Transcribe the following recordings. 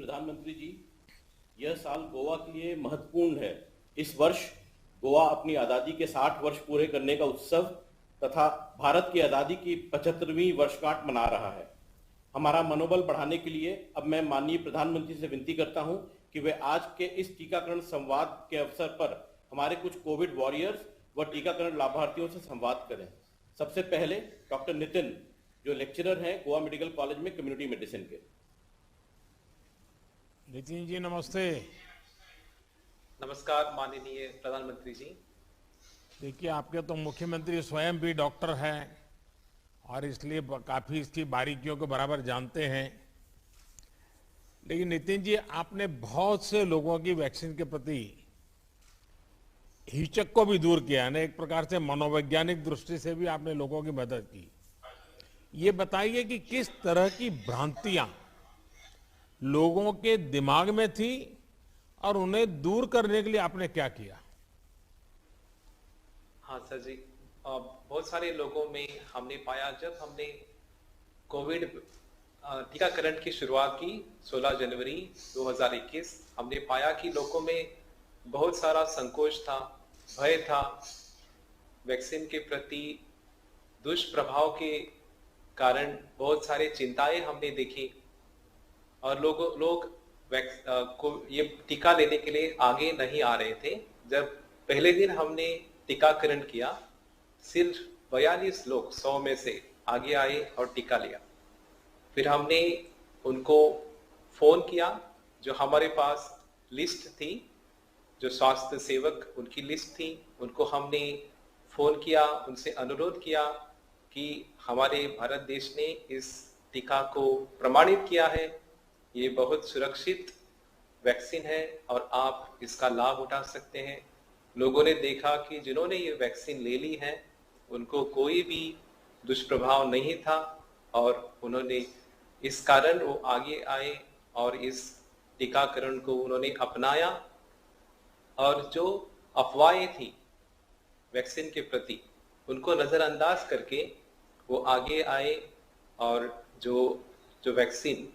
प्रधानमंत्री जी, यह साल गोवा के लिए महत्वपूर्ण है। इस वर्ष गोवा अपनी आज़ादी के 60 वर्ष पूरे करने का उत्सव तथा भारत की आज़ादी की 75वीं वर्षगांठ मना रहा है। हमारा मनोबल बढ़ाने के लिए अब मैं माननीय प्रधानमंत्री से विनती करता हूं कि वे आज के इस टीकाकरण संवाद के अवसर पर हमारे कुछ कोविड वॉरियर्स व टीकाकरण लाभार्थियों से संवाद करें। सबसे पहले डॉक्टर नितिन, जो लेक्चरर हैं गोवा मेडिकल कॉलेज में कम्युनिटी मेडिसिन के। नितिन जी नमस्ते। नमस्कार माननीय प्रधानमंत्री जी। देखिए, आपके तो मुख्यमंत्री स्वयं भी डॉक्टर हैं और इसलिए काफी इसकी बारीकियों को बराबर जानते हैं। लेकिन नितिन जी, आपने बहुत से लोगों की वैक्सीन के प्रति हिचक को भी दूर किया है, एक प्रकार से मनोवैज्ञानिक दृष्टि से भी आपने लोगों की मदद की। ये बताइए कि किस तरह की भ्रांतियां लोगों के दिमाग में थी और उन्हें दूर करने के लिए आपने क्या किया? हाँ सर जी, बहुत सारे लोगों में हमने पाया, जब हमने कोविड टीकाकरण की शुरुआत की 16 जनवरी 2021, हमने पाया कि लोगों में बहुत सारा संकोच था, भय था। वैक्सीन के प्रति दुष्प्रभाव के कारण बहुत सारे चिंताएं हमने देखी और लोग ये टीका लेने के लिए आगे नहीं आ रहे थे। जब पहले दिन हमने टीकाकरण किया, सिर्फ 42 लोग 100 में से आगे आए और टीका लिया। फिर हमने उनको फोन किया, जो हमारे पास लिस्ट थी, जो स्वास्थ्य सेवक उनकी लिस्ट थी, उनको हमने फोन किया, उनसे अनुरोध किया कि हमारे भारत देश ने इस टीका को प्रमाणित किया है, ये बहुत सुरक्षित वैक्सीन है और आप इसका लाभ उठा सकते हैं। लोगों ने देखा कि जिन्होंने ये वैक्सीन ले ली है उनको कोई भी दुष्प्रभाव नहीं था और उन्होंने इस कारण वो आगे आए और इस टीकाकरण को उन्होंने अपनाया। और जो अफवाहें थी वैक्सीन के प्रति, उनको नजरअंदाज करके वो आगे आए और जो वैक्सीन,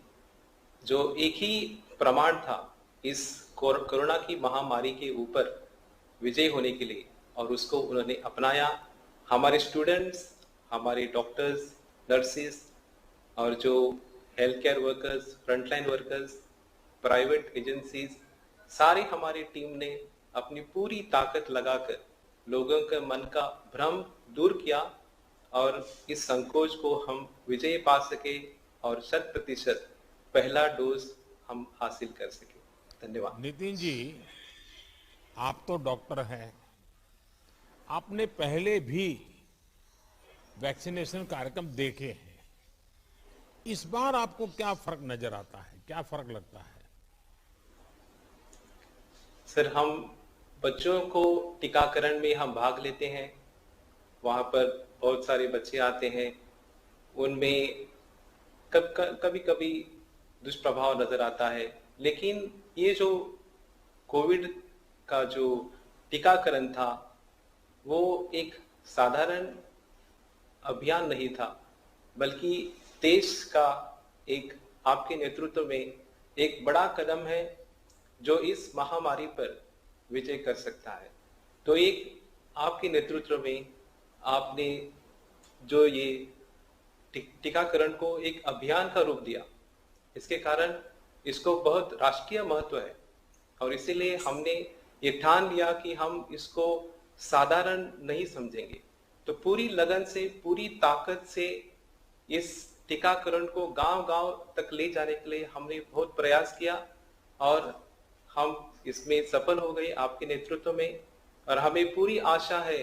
जो एक ही प्रमाण था इस कोरोना की महामारी के ऊपर विजय होने के लिए, और उसको उन्होंने अपनाया। हमारे स्टूडेंट्स, हमारे डॉक्टर्स, नर्सेस और जो health care workers, frontline workers, private agencies, सारी हमारी टीम ने अपनी पूरी ताकत लगाकर लोगों के मन का भ्रम दूर किया और इस संकोच को हम विजय पा सके और 100% पहला डोज हम हासिल कर सके। धन्यवाद। नितिन जी, आप तो डॉक्टर हैं, आपने पहले भी वैक्सीनेशन कार्यक्रम देखे हैं। इस बार आपको क्या फर्क नजर आता है, क्या फर्क लगता है? सर, हम बच्चों को टीकाकरण में हम भाग लेते हैं, वहां पर बहुत सारे बच्चे आते हैं, उनमें कभी कभी दुष्प्रभाव नजर आता है। लेकिन ये जो कोविड का जो टीकाकरण था वो एक साधारण अभियान नहीं था, बल्कि देश का एक, आपके नेतृत्व में एक बड़ा कदम है जो इस महामारी पर विजय कर सकता है। तो एक आपके नेतृत्व में आपने जो ये टीकाकरण को एक अभियान का रूप दिया, इसके कारण इसको बहुत राष्ट्रीय महत्व है और इसीलिए हमने ये ठान लिया कि हम इसको साधारण नहीं समझेंगे। तो पूरी लगन से, पूरी ताकत से इस टीकाकरण को गांव-गांव तक ले जाने के लिए हमने बहुत प्रयास किया और हम इसमें सफल हो गए आपके नेतृत्व में। और हमें पूरी आशा है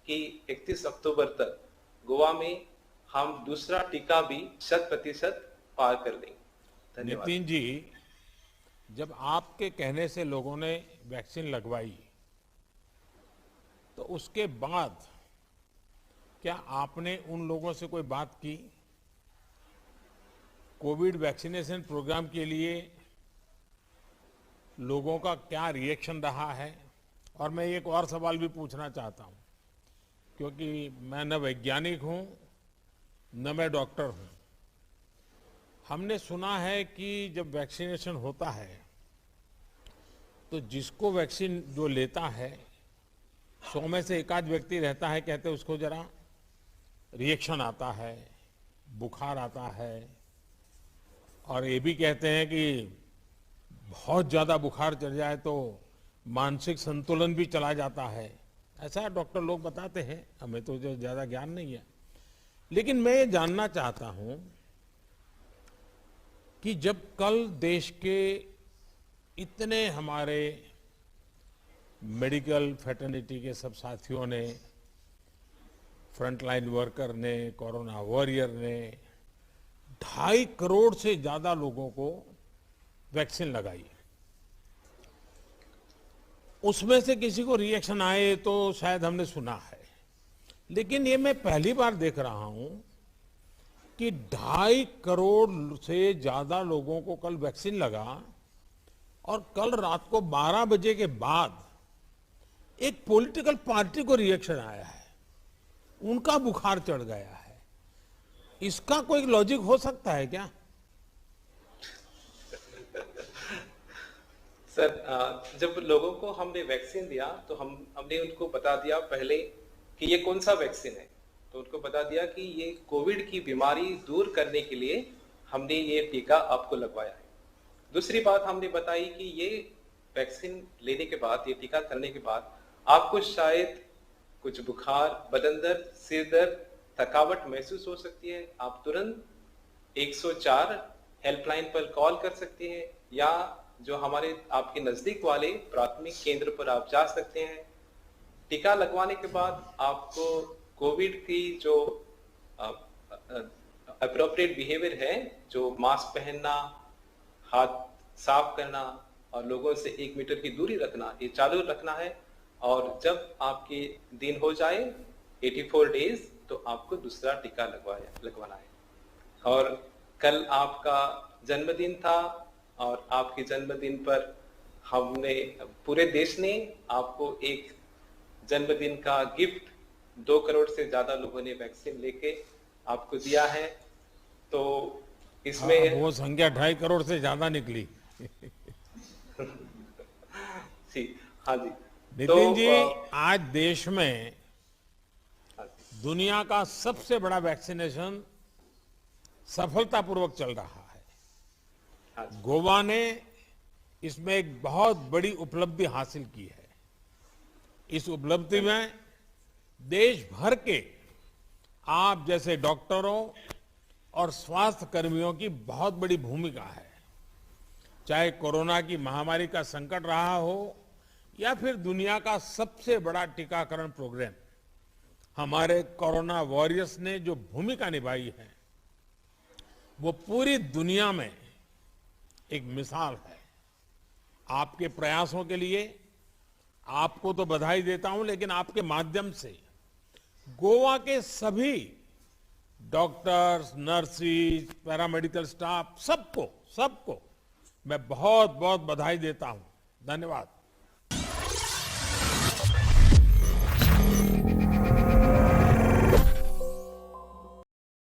कि 31 अक्टूबर तक गोवा में हम दूसरा टीका भी 100% पार कर लेंगे। धन्यवाद। नितिन जी, जब आपके कहने से लोगों ने वैक्सीन लगवाई तो उसके बाद क्या आपने उन लोगों से कोई बात की? कोविड वैक्सीनेशन प्रोग्राम के लिए लोगों का क्या रिएक्शन रहा है? और मैं एक और सवाल भी पूछना चाहता हूं, क्योंकि मैं न वैज्ञानिक हूं न मैं डॉक्टर हूं। हमने सुना है कि जब वैक्सीनेशन होता है तो जिसको वैक्सीन जो लेता है 100 में से एक आध व्यक्ति रहता है, कहते हैं उसको जरा रिएक्शन आता है, बुखार आता है, और ये भी कहते हैं कि बहुत ज्यादा बुखार चढ़ जाए तो मानसिक संतुलन भी चला जाता है। ऐसा डॉक्टर लोग बताते हैं, हमें तो जो ज्यादा ज्ञान नहीं है। लेकिन मैं ये जानना चाहता हूं कि जब कल देश के इतने हमारे मेडिकल फ्रेटर्निटी के सब साथियों ने, फ्रंटलाइन वर्कर ने, कोरोना वॉरियर ने 2.5 करोड़ से ज्यादा लोगों को वैक्सीन लगाई, उसमें से किसी को रिएक्शन आए तो शायद हमने सुना है, लेकिन ये मैं पहली बार देख रहा हूं कि 2.5 करोड़ से ज्यादा लोगों को कल वैक्सीन लगा और कल रात को 12 बजे के बाद एक पॉलिटिकल पार्टी को रिएक्शन आया है, उनका बुखार चढ़ गया है। इसका कोई लॉजिक हो सकता है क्या? सर, जब लोगों को हमने वैक्सीन दिया तो हमने उनको बता दिया पहले कि ये कौन सा वैक्सीन है। तो उनको बता दिया कि ये कोविड की बीमारी दूर करने के लिए हमने ये टीका आपको लगवाया है। दूसरी बात हमने बताई कि ये वैक्सीन लेने के बाद, ये टीका करने के बाद आपको शायद कुछ बुखार, बदन दर्द, सिर दर्द, थकावट महसूस हो सकती है। आप तुरंत 104 हेल्पलाइन पर कॉल कर सकते हैं या जो हमारे आपके नजदीक वाले प्राथमिक केंद्र पर आप जा सकते हैं। टीका लगवाने के बाद आपको कोविड की जो अप्रोप्रिएट बिहेवियर है, जो मास्क पहनना, हाथ साफ करना और लोगों से 1 मीटर की दूरी रखना, ये चालू रखना है। और जब आपके दिन हो जाए 84 डेज तो आपको दूसरा टीका लगवाना है। और कल आपका जन्मदिन था और आपके जन्मदिन पर हमने, पूरे देश ने आपको एक जन्मदिन का गिफ्ट 2 करोड़ से ज्यादा लोगों ने वैक्सीन लेके आपको दिया है। तो इसमें वो संख्या 2.5 करोड़ से ज्यादा निकली। जी, हाँ जी। नितिन जी, आज देश में दुनिया का सबसे बड़ा वैक्सीनेशन सफलतापूर्वक चल रहा है। गोवा ने इसमें एक बहुत बड़ी उपलब्धि हासिल की है। इस उपलब्धि में देश भर के आप जैसे डॉक्टरों और स्वास्थ्य कर्मियों की बहुत बड़ी भूमिका है। चाहे कोरोना की महामारी का संकट रहा हो या फिर दुनिया का सबसे बड़ा टीकाकरण प्रोग्राम, हमारे कोरोना वॉरियर्स ने जो भूमिका निभाई है वो पूरी दुनिया में एक मिसाल है। आपके प्रयासों के लिए आपको तो बधाई देता हूं, लेकिन आपके माध्यम से गोवा के सभी डॉक्टर्स, नर्सिस, पैरामेडिकल स्टाफ, सबको मैं बहुत बहुत बधाई देता हूं। धन्यवाद।